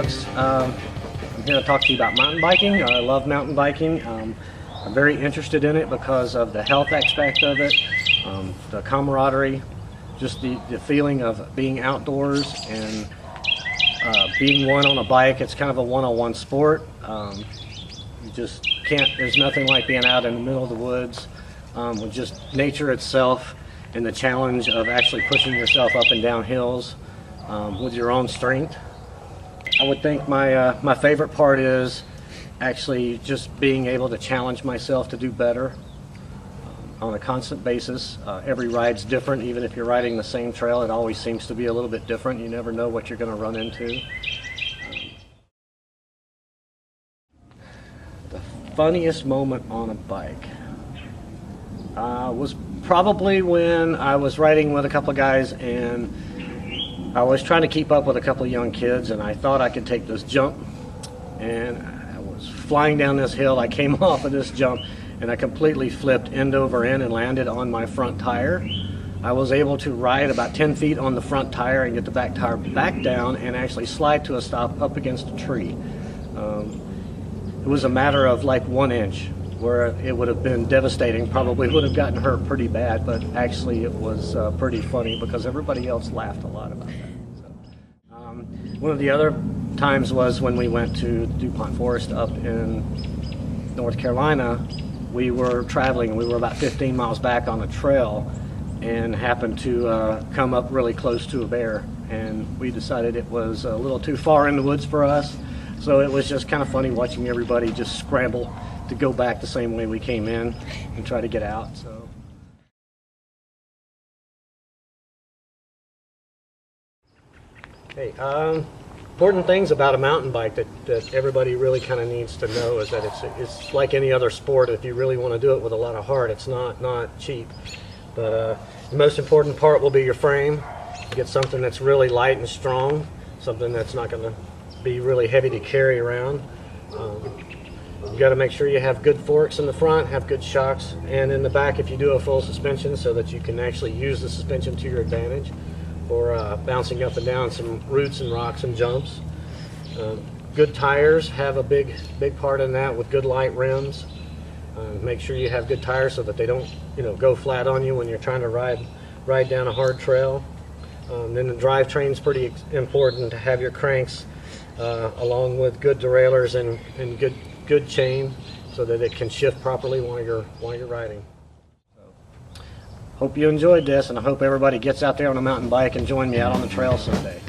folks. I'm here to talk to you about mountain biking. I love mountain biking. I'm very interested in it because of the health aspect of it, the camaraderie, just the feeling of being outdoors and being one on a bike. It's kind of a one-on-one sport. You just can't, there's nothing like being out in the middle of the woods with just nature itself and the challenge of actually pushing yourself up and down hills with your own strength. I would think my favorite part is actually just being able to challenge myself to do better on a constant basis. Every ride's different. Even if you're riding the same trail, it always seems to be a little bit different. You never know what you're going to run into. The funniest moment on a bike was probably when I was riding with a couple of guys and I was trying to keep up with a couple of young kids, and I thought I could take this jump, and I was flying down this hill. I came off of this jump and I completely flipped end over end and landed on my front tire. I was able to ride about 10 feet on the front tire and get the back tire back down and actually slide to a stop up against a tree. It was a matter of like 1 inch where it would have been devastating, probably would have gotten hurt pretty bad, but actually it was pretty funny because everybody else laughed a lot about that. So, one of the other times was when we went to DuPont Forest up in North Carolina. We were traveling, we were about 15 miles back on a trail and happened to come up really close to a bear, and we decided it was a little too far in the woods for us, so it was just kind of funny watching everybody just scramble to go back the same way we came in and try to get out. So. Hey, important things about a mountain bike that everybody really kind of needs to know is that it's like any other sport. If you really want to do it with a lot of heart, it's not cheap. But the most important part will be your frame. You get something that's really light and strong, something that's not going to be really heavy to carry around. You got to make sure you have good forks in the front, have good shocks, and in the back if you do a full suspension so that you can actually use the suspension to your advantage for bouncing up and down some roots and rocks and jumps. Good tires have a big part in that with good light rims. Make sure you have good tires so that they don't go flat on you when you're trying to ride down a hard trail. Then the drivetrain's pretty important to have your cranks along with good derailleurs and good chain so that it can shift properly while you're riding. So, hope you enjoyed this, and I hope everybody gets out there on a mountain bike and join me out on the trail someday.